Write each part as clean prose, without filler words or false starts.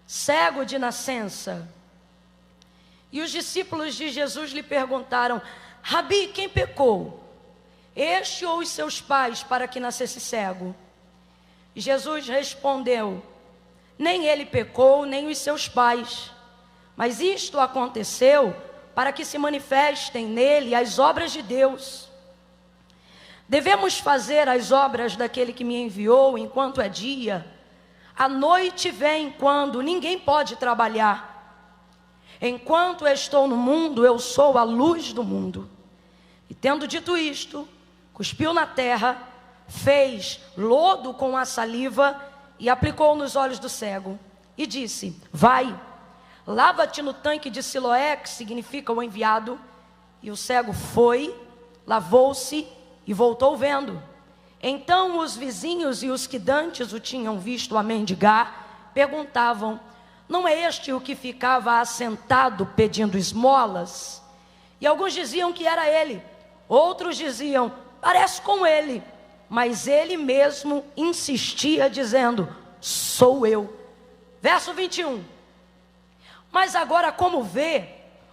cego de nascença. E os discípulos de Jesus lhe perguntaram: Rabi, quem pecou, este ou os seus pais, para que nascesse cego? E Jesus respondeu: nem ele pecou, nem os seus pais, mas isto aconteceu para que se manifestem nele as obras de Deus. Devemos fazer as obras daquele que me enviou enquanto é dia. A noite vem quando ninguém pode trabalhar. Enquanto estou no mundo, eu sou a luz do mundo. E tendo dito isto, cuspiu na terra, fez lodo com a saliva e aplicou nos olhos do cego. E disse: vai, lava-te no tanque de Siloé, que significa o enviado. E o cego foi, lavou-se e voltou vendo. Então os vizinhos e os que dantes o tinham visto a mendigar, perguntavam: não é este o que ficava assentado pedindo esmolas? E alguns diziam que era ele, outros diziam: parece com ele. Mas ele mesmo insistia dizendo: sou eu. Verso 21. Mas agora como vê?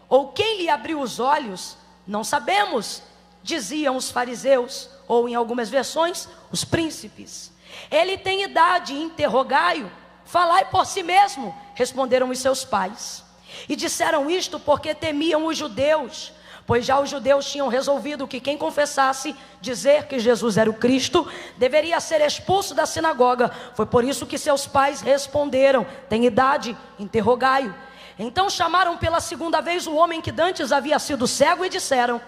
Ou quem lhe abriu os olhos? Não sabemos, diziam os fariseus, ou em algumas versões, os príncipes. Ele tem idade, interrogai-o. Falai por si mesmo, responderam os seus pais. E disseram isto porque temiam os judeus, pois já os judeus tinham resolvido que quem confessasse dizer que Jesus era o Cristo, deveria ser expulso da sinagoga. Foi por isso que seus pais responderam: tem idade, interrogai-o. Então chamaram pela segunda vez o homem que dantes havia sido cego e disseram: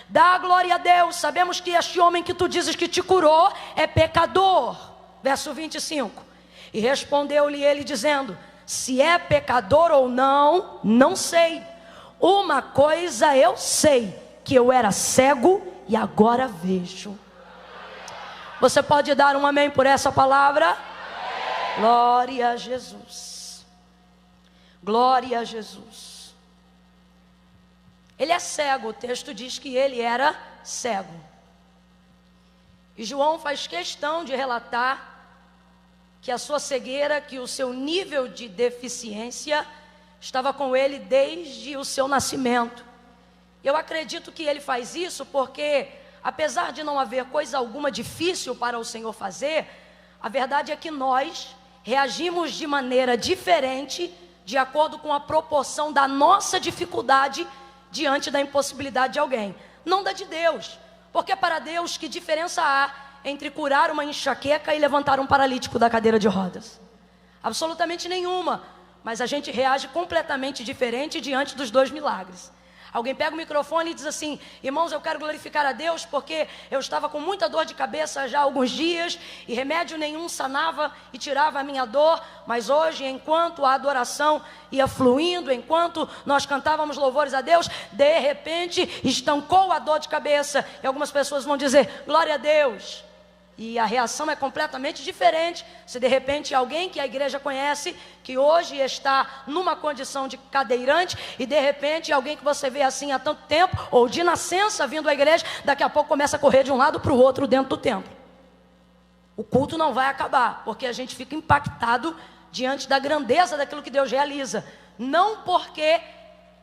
dá glória a Deus, sabemos que este homem que tu dizes que te curou é pecador. Verso 25. E respondeu-lhe ele dizendo: se é pecador ou não, não sei. Uma coisa eu sei, que eu era cego e agora vejo. Você pode dar um amém por essa palavra? Glória a Jesus. Glória a Jesus. Ele é cego, o texto diz que ele era cego. E João faz questão de relatar que a sua cegueira, que o seu nível de deficiência estava com ele desde o seu nascimento. Eu acredito que ele faz isso porque, apesar de não haver coisa alguma difícil para o Senhor fazer, a verdade é que nós reagimos de maneira diferente, de acordo com a proporção da nossa dificuldade diante da impossibilidade de alguém, não da de Deus. Porque para Deus, que diferença há entre curar uma enxaqueca e levantar um paralítico da cadeira de rodas? Absolutamente nenhuma. Mas a gente reage completamente diferente diante dos dois milagres. Alguém pega o microfone e diz assim: irmãos, eu quero glorificar a Deus porque eu estava com muita dor de cabeça já há alguns dias e remédio nenhum sanava e tirava a minha dor, mas hoje, enquanto a adoração ia fluindo, enquanto nós cantávamos louvores a Deus, de repente estancou a dor de cabeça. E algumas pessoas vão dizer: glória a Deus. E a reação é completamente diferente se de repente alguém que a igreja conhece, que hoje está numa condição de cadeirante, e de repente alguém que você vê assim há tanto tempo, ou de nascença vindo à igreja, daqui a pouco começa a correr de um lado para o outro dentro do templo. O culto não vai acabar, porque a gente fica impactado diante da grandeza daquilo que Deus realiza. Não porque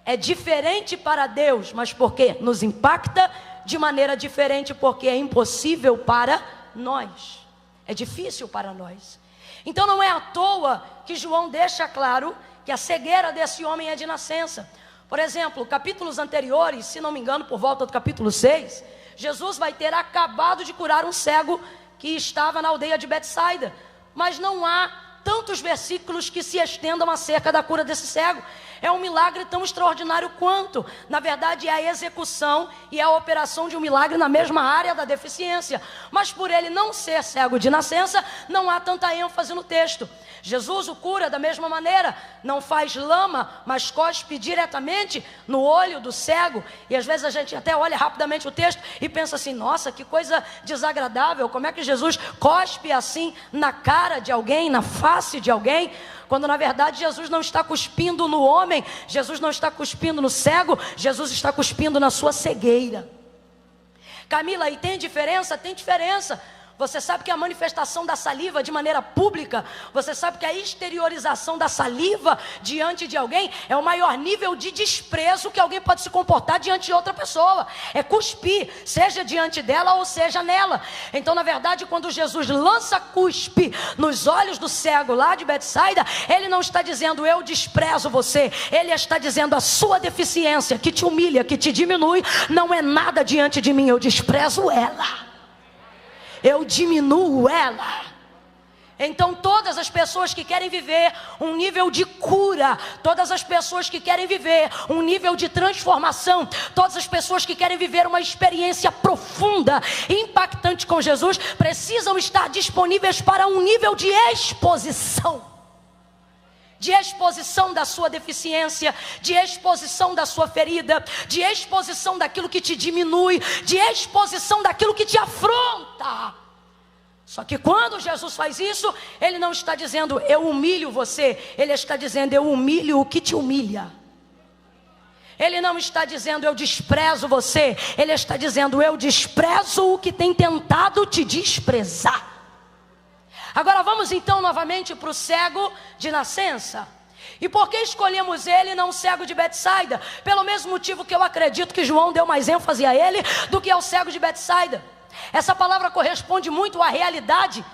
é diferente para Deus, mas porque nos impacta de maneira diferente, porque é impossível para nós, é difícil para nós. Então não é à toa que João deixa claro que a cegueira desse homem é de nascença. Por exemplo, capítulos anteriores, se não me engano, por volta do capítulo 6, Jesus vai ter acabado de curar um cego que estava na aldeia de Betsaida, mas não há tantos versículos que se estendam acerca da cura desse cego. É um milagre tão extraordinário quanto, na verdade, é a execução e a operação de um milagre na mesma área da deficiência. Mas por ele não ser cego de nascença, não há tanta ênfase no texto. Jesus o cura da mesma maneira, não faz lama, mas cospe diretamente no olho do cego. E às vezes a gente até olha rapidamente o texto e pensa assim: nossa, que coisa desagradável, como é que Jesus cospe assim na cara de alguém, na face de alguém? Quando na verdade Jesus não está cuspindo no homem, Jesus não está cuspindo no cego, Jesus está cuspindo na sua cegueira. Camila, e tem diferença? Tem diferença, Você sabe que a manifestação da saliva de maneira pública, você sabe que a exteriorização da saliva diante de alguém é o maior nível de desprezo que alguém pode se comportar diante de outra pessoa. É cuspir, seja diante dela ou seja nela. Então, na verdade, quando Jesus lança cuspe nos olhos do cego lá de Betsaida, ele não está dizendo eu desprezo você. Ele está dizendo a sua deficiência que te humilha, que te diminui, não é nada diante de mim, eu desprezo ela. Eu diminuo ela. Então todas as pessoas que querem viver um nível de cura, todas as pessoas que querem viver um nível de transformação, todas as pessoas que querem viver uma experiência profunda, impactante com Jesus, precisam estar disponíveis para um nível de exposição. De exposição da sua deficiência, de exposição da sua ferida, de exposição daquilo que te diminui, de exposição daquilo que te afronta. Só que quando Jesus faz isso, ele não está dizendo eu humilho você, ele está dizendo eu humilho o que te humilha. Ele não está dizendo eu desprezo você, ele está dizendo eu desprezo o que tem tentado te desprezar. Agora vamos então novamente para o cego de nascença. E por que escolhemos ele e não o cego de Betsaida? Pelo mesmo motivo que eu acredito que João deu mais ênfase a ele do que ao cego de Betsaida. Essa palavra corresponde muito à realidade,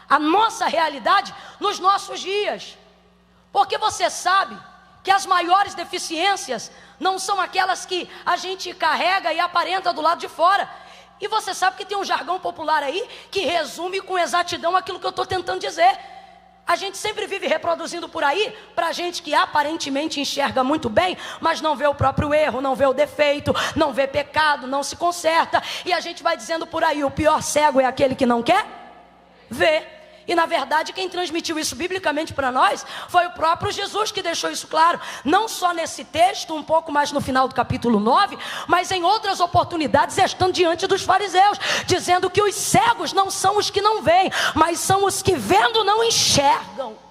à nossa realidade nos nossos dias. Porque você sabe que as maiores deficiências não são aquelas que a gente carrega e aparenta do lado de fora. E você sabe que tem um jargão popular aí que resume com exatidão aquilo que eu estou tentando dizer. A gente sempre vive reproduzindo por aí, para gente que aparentemente enxerga muito bem, mas não vê o próprio erro, não vê o defeito, não vê pecado, não se conserta. E a gente vai dizendo por aí, o pior cego é aquele que não quer ver. E na verdade quem transmitiu isso biblicamente para nós foi o próprio Jesus que deixou isso claro. Não só nesse texto, um pouco mais no final do capítulo 9, mas em outras oportunidades estando diante dos fariseus, dizendo que os cegos não são os que não veem, mas são os que vendo não enxergam.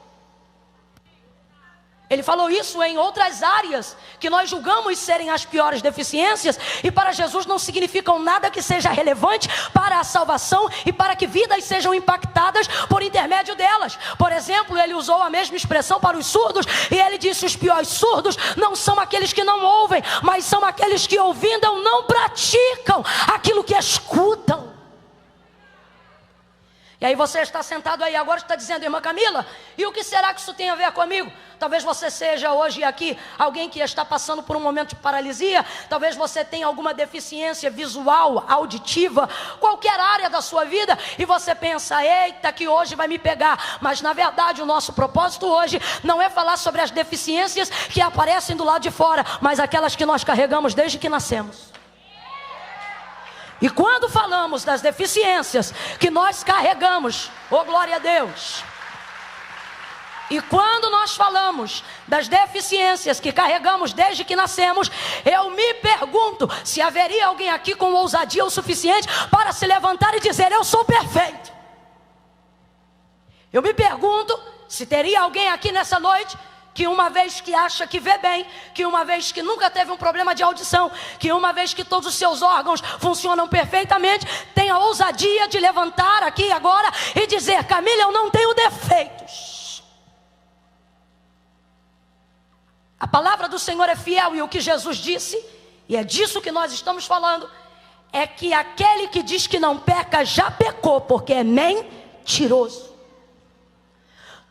Ele falou isso em outras áreas que nós julgamos serem as piores deficiências e para Jesus não significam nada que seja relevante para a salvação e para que vidas sejam impactadas por intermédio delas. Por exemplo, ele usou a mesma expressão para os surdos e ele disse: os piores surdos não são aqueles que não ouvem, mas são aqueles que ouvindo não praticam aquilo que escutam. E aí você está sentado aí agora e está dizendo: irmã Camila, e o que será que isso tem a ver comigo? Talvez você seja hoje aqui alguém que está passando por um momento de paralisia. Talvez você tenha alguma deficiência visual, auditiva, qualquer área da sua vida. E você pensa: eita, que hoje vai me pegar. Mas na verdade o nosso propósito hoje não é falar sobre as deficiências que aparecem do lado de fora, mas aquelas que nós carregamos desde que nascemos. E quando falamos das deficiências que nós carregamos, oh glória a Deus. E quando nós falamos das deficiências que carregamos desde que nascemos, eu me pergunto se haveria alguém aqui com ousadia o suficiente para se levantar e dizer: eu sou perfeito. Eu me pergunto se teria alguém aqui nessa noite que uma vez que acha que vê bem, que uma vez que nunca teve um problema de audição, que uma vez que todos os seus órgãos funcionam perfeitamente, tem a ousadia de levantar aqui agora e dizer: Camila, eu não tenho defeitos. A palavra do Senhor é fiel e o que Jesus disse, e é disso que nós estamos falando, é que aquele que diz que não peca já pecou, porque é mentiroso.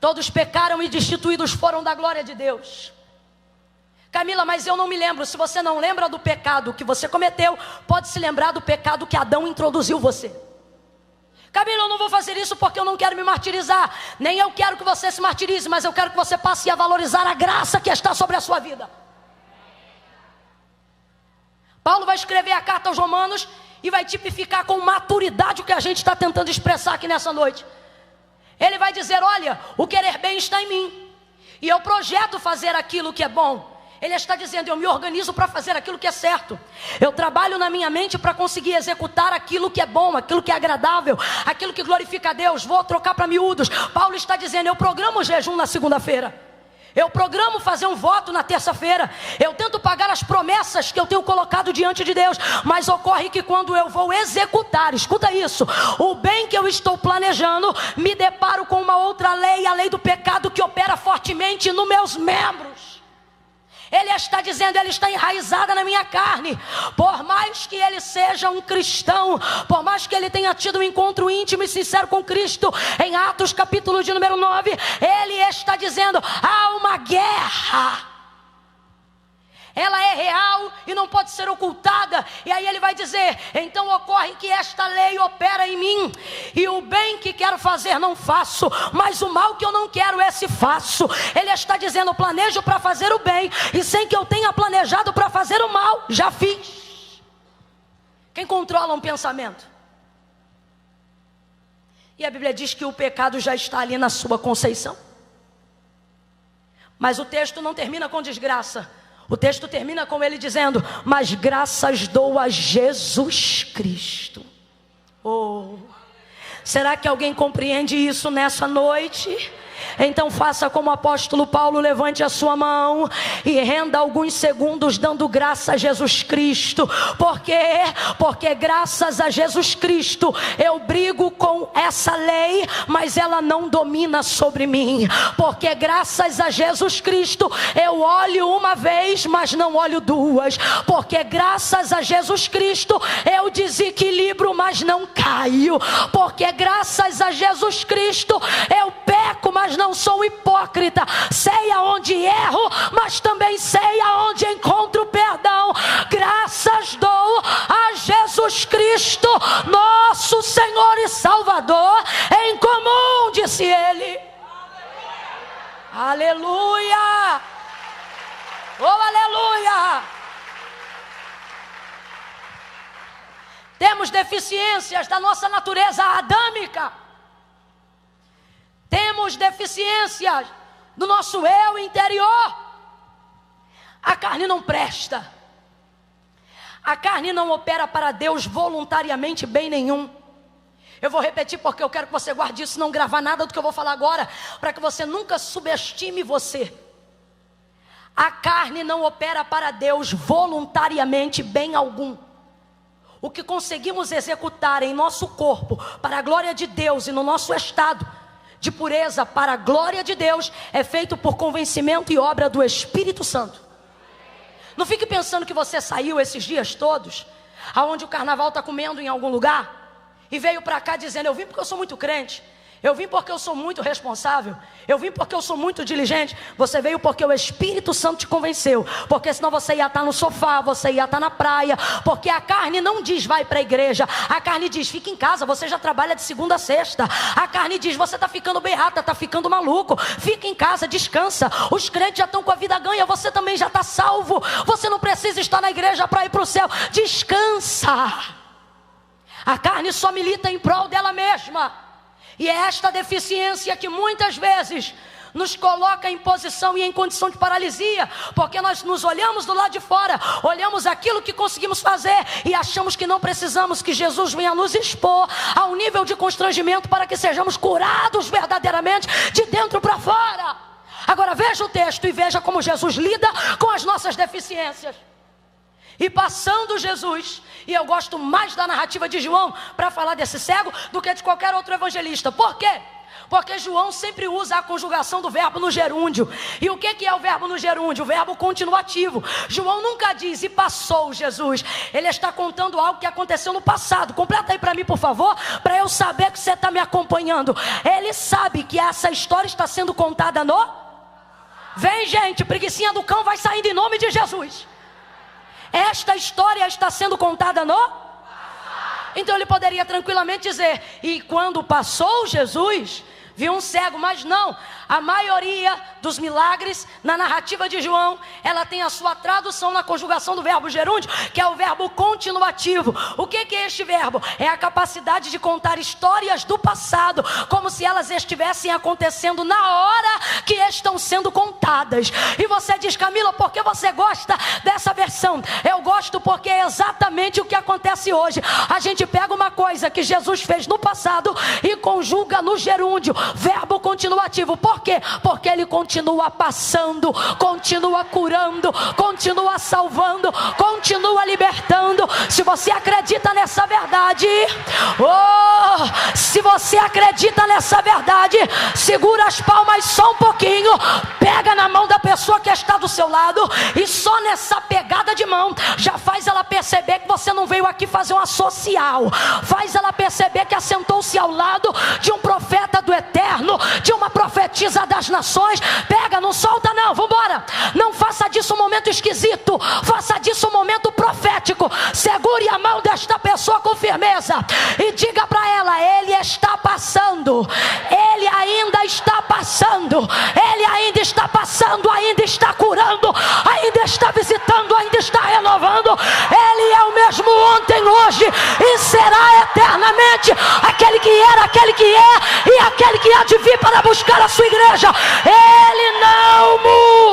Todos pecaram e destituídos foram da glória de Deus. Camila, mas eu não me lembro. Se você não lembra do pecado que você cometeu, pode se lembrar do pecado que Adão introduziu você. Camila, eu não vou fazer isso porque eu não quero me martirizar. Nem eu quero que você se martirize, mas eu quero que você passe a valorizar a graça que está sobre a sua vida. Paulo vai escrever a carta aos Romanos e vai tipificar com maturidade o que a gente está tentando expressar aqui nessa noite. Ele vai dizer: olha, o querer bem está em mim, e eu projeto fazer aquilo que é bom. Ele está dizendo: eu me organizo para fazer aquilo que é certo. Eu trabalho na minha mente para conseguir executar aquilo que é bom, aquilo que é agradável, aquilo que glorifica a Deus. Vou trocar para miúdos. Paulo está dizendo: eu programo o jejum na segunda-feira. Eu programo fazer um voto na terça-feira. Eu tento pagar as promessas que eu tenho colocado diante de Deus. Mas ocorre que quando eu vou executar, escuta isso, o bem que eu estou planejando, me deparo com uma outra lei, a lei do pecado, que opera fortemente nos meus membros. Ele está dizendo, ele está enraizada na minha carne. Por mais que ele seja um cristão, por mais que ele tenha tido um encontro íntimo e sincero com Cristo, em Atos capítulo de número 9, ele está dizendo, há uma guerra. Ela é real e não pode ser ocultada. E aí ele vai dizer, então ocorre que esta lei opera em mim, e o bem que quero fazer não faço, mas o mal que eu não quero, esse faço. Ele está dizendo, eu planejo para fazer o bem, e sem que eu tenha planejado para fazer o mal, já fiz. Quem controla um pensamento? E a Bíblia diz que o pecado já está ali na sua conceição. Mas o texto não termina com desgraça. O texto termina com ele dizendo, mas graças dou a Jesus Cristo. Oh, será que alguém compreende isso nessa noite? Então faça como o apóstolo Paulo, levante a sua mão e renda alguns segundos dando graça a Jesus Cristo. Por quê? Porque graças a Jesus Cristo eu brigo com essa lei, mas ela não domina sobre mim. Porque graças a Jesus Cristo eu olho uma vez, mas não olho duas. Porque graças a Jesus Cristo eu desequilibro, mas não caio. Porque graças a Jesus Cristo eu peco, mas não sou hipócrita. Sei aonde erro, mas também sei aonde encontro perdão. Graças dou a Jesus Cristo, nosso Senhor e Salvador, em comum, disse ele. Aleluia! Oh, aleluia! Temos deficiências da nossa natureza adâmica. Temos deficiências do nosso eu interior. A carne não presta. A carne não opera para Deus voluntariamente bem nenhum. Eu vou repetir porque eu quero que você guarde isso, não gravar nada do que eu vou falar agora, para que você nunca subestime você. A carne não opera para Deus voluntariamente bem algum. O que conseguimos executar em nosso corpo para a glória de Deus e no nosso estado de pureza para a glória de Deus é feito por convencimento e obra do Espírito Santo. Não fique pensando que você saiu esses dias todos, aonde o carnaval está comendo em algum lugar, e veio para cá dizendo, eu vim porque eu sou muito crente, eu vim porque eu sou muito responsável, eu vim porque eu sou muito diligente. Você veio porque o Espírito Santo te convenceu, porque senão você ia estar no sofá, você ia estar na praia. Porque a carne não diz vai para a igreja, a carne diz fica em casa, você já trabalha de segunda a sexta. A carne diz você está ficando berrata, está ficando maluco, fica em casa, descansa. Os crentes já estão com a vida ganha, você também já está salvo, você não precisa estar na igreja para ir para o céu, descansa. A carne só milita em prol dela mesma. E é esta deficiência que muitas vezes nos coloca em posição e em condição de paralisia, porque nós nos olhamos do lado de fora, olhamos aquilo que conseguimos fazer e achamos que não precisamos que Jesus venha nos expor a um nível de constrangimento para que sejamos curados verdadeiramente de dentro para fora. Agora veja o texto e veja como Jesus lida com as nossas deficiências. E passando Jesus, e eu gosto mais da narrativa de João para falar desse cego do que de qualquer outro evangelista. Por quê? Porque João sempre usa a conjugação do verbo no gerúndio. E o que é o verbo no gerúndio? O verbo continuativo. João nunca diz e passou Jesus. Ele está contando algo que aconteceu no passado. Completa aí para mim, por favor, para eu saber que você está me acompanhando. Ele sabe que essa história está sendo contada no... Vem, gente, preguicinha do cão vai saindo em nome de Jesus. Esta história está sendo contada no... Então ele poderia tranquilamente dizer, e quando passou Jesus, viu um cego, mas não. A maioria dos milagres na narrativa de João, ela tem a sua tradução na conjugação do verbo gerúndio, que é o verbo continuativo. O que é este verbo? É a capacidade de contar histórias do passado, como se elas estivessem acontecendo na hora que estão sendo contadas. E você diz, Camila, por que você gosta dessa versão? Eu gosto porque é exatamente o que acontece hoje. A gente pega uma coisa que Jesus fez no passado e conjuga no gerúndio. verbo continuativo. Por quê? Porque ele continua passando, continua curando, continua salvando, continua libertando. Se você acredita nessa verdade, se você acredita nessa verdade, segura as palmas só um pouquinho, pega na mão da pessoa que está do seu lado, e só nessa pegada de mão já faz ela perceber que você não veio aqui fazer uma social, faz ela perceber que assentou-se ao lado de um profeta do eterno, de uma profetisa das nações. Pega, não solta não, vambora. Não faça disso um momento esquisito, faça disso um momento profético. Segure a mão desta pessoa com firmeza e diga para ela: ele está passando, ele ainda está passando, ele ainda está passando, ainda está curando, ainda está visitando, ainda está renovando. Ele é o mesmo ontem, hoje e será eternamente, aquele que era, aquele que é e aquele que há de vir para buscar a sua igreja. Ele não muda.